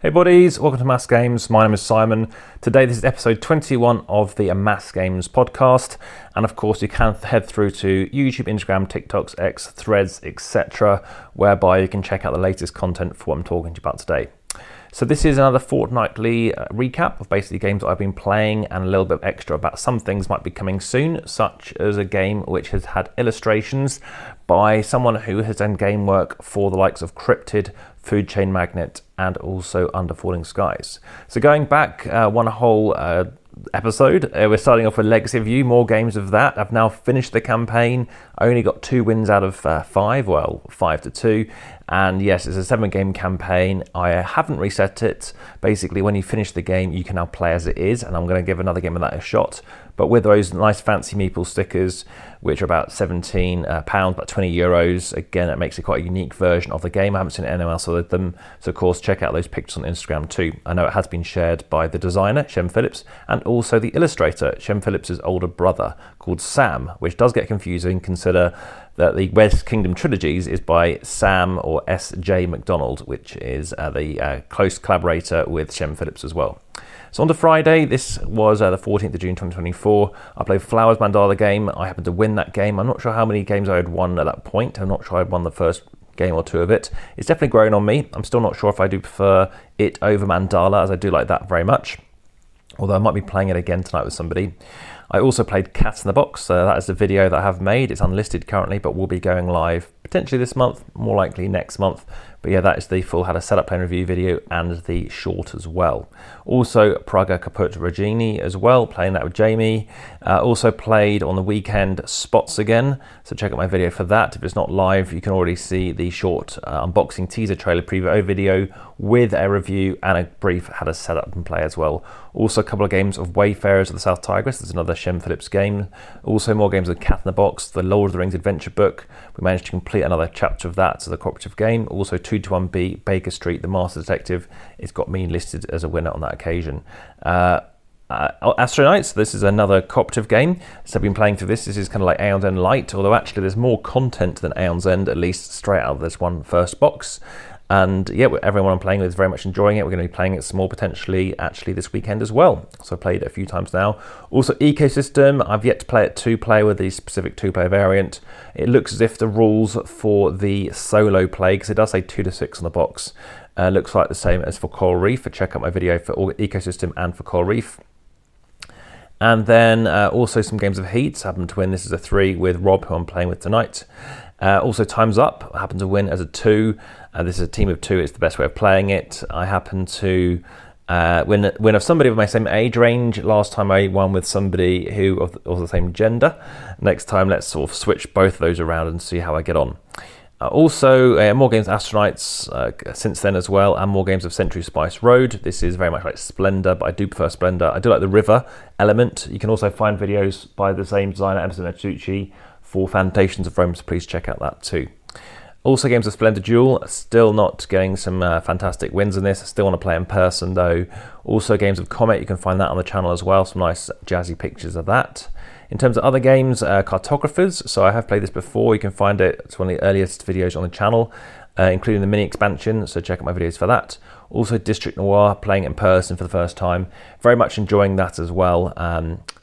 Hey buddies, welcome to AmassGames. My name is Simon. Today this is episode 21 of the AmassGames podcast, and of course you can head through to YouTube, Instagram, TikToks, X, Threads, etc., whereby you can check out the latest content for what I'm talking to you about today. So this is another fortnightly recap of basically games that I've been playing and a little bit extra about some things might be coming soon, such as a game which has had illustrations by someone who has done game work for the likes of Cryptid, Food Chain Magnet, and also Under Falling Skies. So going back one whole episode, we're starting off with Legacy of You, more games of that. I've now finished the campaign. I only got 2 wins out of 5, well, 5-2. And yes, it's a 7-game campaign. I haven't reset it. Basically, when you finish the game, you can now play as it is, and I'm going to give another game of that a shot. But with those nice fancy meeple stickers, which are about £17, about €20. Again, it makes it quite a unique version of the game. I haven't seen anyone else with them. So, of course, check out those pictures on Instagram too. I know it has been shared by the designer, Shem Phillips, and also the illustrator, Shem Phillips' older brother, called Sam, which does get confusing. Consider that the West Kingdom Trilogies is by Sam or S.J. McDonald, which is the close collaborator with Shem Phillips as well. So on to Friday, this was the 14th of June 2024. I played Flowers Mandala game. I happened to win that game. I'm not sure how many games I had won at that point. I'm not sure I'd won the first game or 2 of it. It's definitely growing on me. I'm still not sure if I do prefer it over Mandala, as I do like that very much. Although I might be playing it again tonight with somebody. I also played Cats in the Box. That is the video that I have made. It's unlisted currently, but will be going live potentially this month, more likely next month. But yeah, that is the full how to set up, play and review video and the short as well. Also, Praga Caput Regini as well, playing that with Jamie. Also played on the weekend Spots again, so check out my video for that. If it's not live, you can already see the short unboxing teaser trailer preview video with a review and a brief how to set up and play as well. Also a couple of games of Wayfarers of the South Tigris. There's another Shem Phillips game. Also more games of Cat in the Box, the Lord of the Rings adventure book. We managed to complete another chapter of that, so the cooperative game. Also 2-1B, Baker Street, The Master Detective. It's got me listed as a winner on that occasion. Astronauts, this is another cooperative game. So I've been playing through this. This is kind of like Aeon's End Light, although actually there's more content than Aeon's End, at least straight out of this one first box. And yeah, everyone I'm playing with is very much enjoying it. We're going to be playing it some more potentially actually this weekend as well. So I played it a few times now. Also Ecosystem, I've yet to play it 2-player with the specific 2-player variant. It looks as if the rules for the solo play, because it does say 2-6 on the box, looks like the same as for Coral Reef. Check out my video for Ecosystem and for Coral Reef. And then also some games of Heats. I happened to win. This is a 3 with Rob, who I'm playing with tonight. Also Time's Up, I happen to win as a 2. This is a team of 2, it's the best way of playing it. I happen to win of somebody of my same age range. Last time I won with somebody who of the same gender. Next time let's sort of switch both of those around and see how I get on. Also, more games of Astronauts since then as well, and more games of Century Spice Road. This is very much like Splendor, but I do prefer Splendor. I do like the river element. You can also find videos by the same designer, Emerson Matsucci, for Fantations of Rome, so please check out that too. Also games of Splendor Duel, still not getting some fantastic wins in this. I still want to play in person though. Also games of Comet, you can find that on the channel as well, some nice jazzy pictures of that. In terms of other games, Cartographers, so I have played this before. You can find it, it's one of the earliest videos on the channel, including the mini expansion, so check out my videos for that. Also District Noir, playing it in person for the first time. Very much enjoying that as well.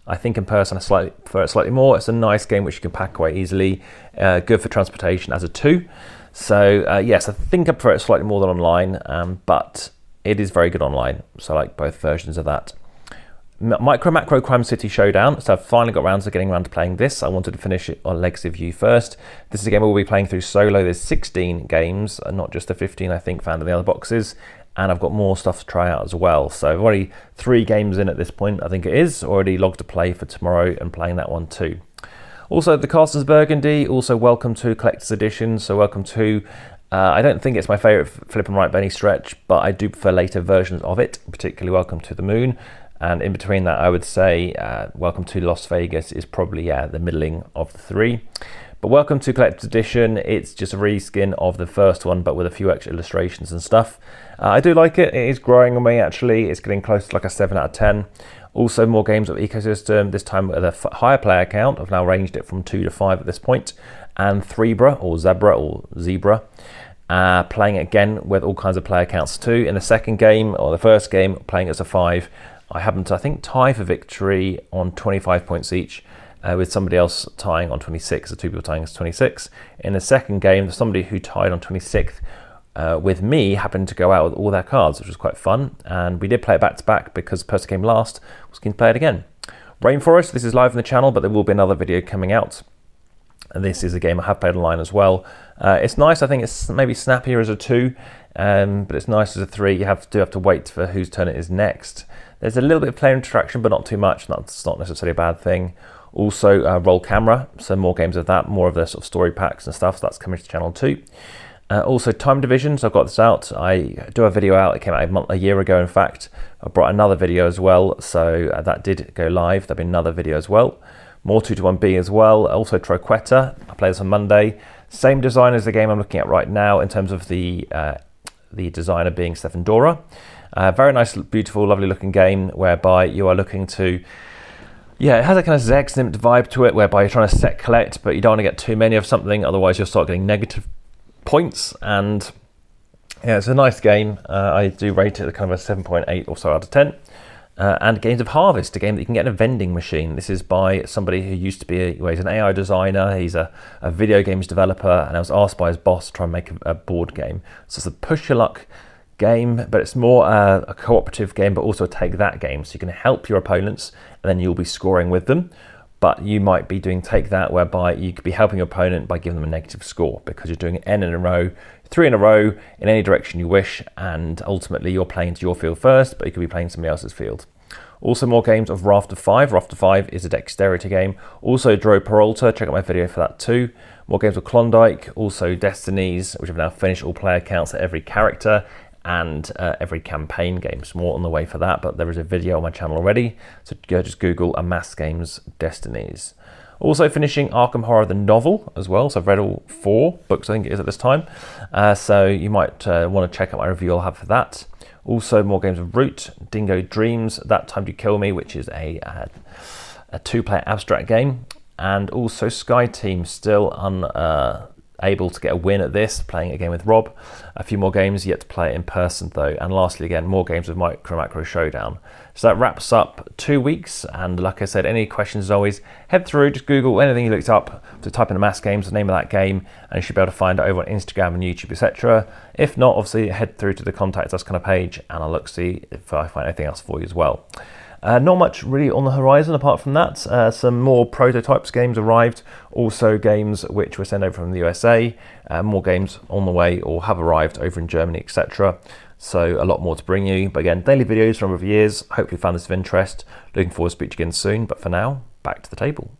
I think in person I prefer it slightly more. It's a nice game which you can pack away easily. Good for transportation as a 2. So yes, I think I prefer it slightly more than online, but it is very good online. So I like both versions of that. Micro Macro Crime City Showdown. So I've finally got around to getting around to playing this. I wanted to finish it on Legacy of You first. This is a game we'll be playing through solo. There's 16 games, not just the 15 I think found in the other boxes. And I've got more stuff to try out as well. So I've already 3 games in at this point, I think it is. Already logged to play for tomorrow and playing that one too. Also the Castles Burgundy, also Welcome to Collector's Edition. So Welcome to, I don't think it's my favourite Flip and Write by any stretch, but I do prefer later versions of it, particularly Welcome to the Moon. And in between that, I would say Welcome to Las Vegas is probably the middling of the 3. But Welcome to Collector's Edition, it's just a reskin of the first one, but with a few extra illustrations and stuff. I do like it. It is growing on me, actually. It's getting close to like a 7 out of 10. Also, more games of Ecosystem, this time with a higher player count. I've now ranged it from 2 to 5 at this point. And Threbra, or Zebra, or Zebra. playing it again with all kinds of player counts too. In the second game, or the first game, playing as a 5, I happened to, I think, tie for victory on 25 points each, with somebody else tying on 26, so 2 people tying as 26. In the second game, somebody who tied on 26th with me happened to go out with all their cards, which was quite fun, and we did play it back to back because the person who came last was keen to play it again. Rainforest, this is live on the channel, but there will be another video coming out. And this is a game I have played online as well. It's nice. I think it's maybe snappier as a 2, but it's nice as a 3. You do have to wait for whose turn it is next. There's a little bit of player interaction, but not too much. That's not necessarily a bad thing. Also, roll camera, so more games of that, more of the sort of story packs and stuff. So that's coming to channel 2. Also, time division. So I've got this out. I do a video out. It came out a year ago, in fact. I brought another video as well, so that did go live. There'll be another video as well. More 2-to-1B as well. Also Troquetta, I play this on Monday. Same design as the game I'm looking at right now in terms of the designer being Stefan Dora. Very nice, beautiful, lovely looking game whereby you are looking to, it has a kind of Zexnimt vibe to it whereby you're trying to set collect, but you don't want to get too many of something, otherwise you'll start getting negative points. And yeah, it's a nice game. I do rate it kind of a 7.8 or so out of 10. And Games of Harvest, a game that you can get in a vending machine. This is by somebody who used to be he's an AI designer, he's a video games developer, and I was asked by his boss to try and make a board game. So it's a push your luck game, but it's more a cooperative game, but also a take that game. So you can help your opponents, and then you'll be scoring with them. But you might be doing take that, whereby you could be helping your opponent by giving them a negative score, because you're doing N in a row, 3 in a row, in any direction you wish, and ultimately you're playing to your field first, but you could be playing somebody else's field. Also more games of Raft of 5. Raft of 5 is a dexterity game. Also Dro Peralta, check out my video for that too. More games of Klondike, also Destinies, which have now finished all player counts at every character, and every campaign game. So more on the way for that, but there is a video on my channel already, so go just Google AmassGames Destinies. Also finishing Arkham Horror the novel as well, so I've read all 4 books I think it is at this time, so you might want to check out my review I'll have for that. Also more games of Root, Dingo Dreams, That Time to Kill Me, which is a 2-player abstract game, and also Sky Team, still able to get a win at this, playing a game with Rob. A few more games yet to play in person though, and lastly again more games of Micro Macro Showdown. So that wraps up 2 weeks, and like I said, any questions as always, head through, just Google anything you looked up, to type in AmassGames, the name of that game, and you should be able to find it over on Instagram and YouTube, etc. If not, obviously head through to the Contact Us kind of page, and I'll look see if I find anything else for you as well. Not much really on the horizon apart from that. Some more prototypes games arrived, also games which were sent over from the USA, more games on the way or have arrived over in Germany, etc. So a lot more to bring you, but again, daily videos from over years. Hopefully you found this of interest. Looking forward to speaking again soon, but for now, back to the table.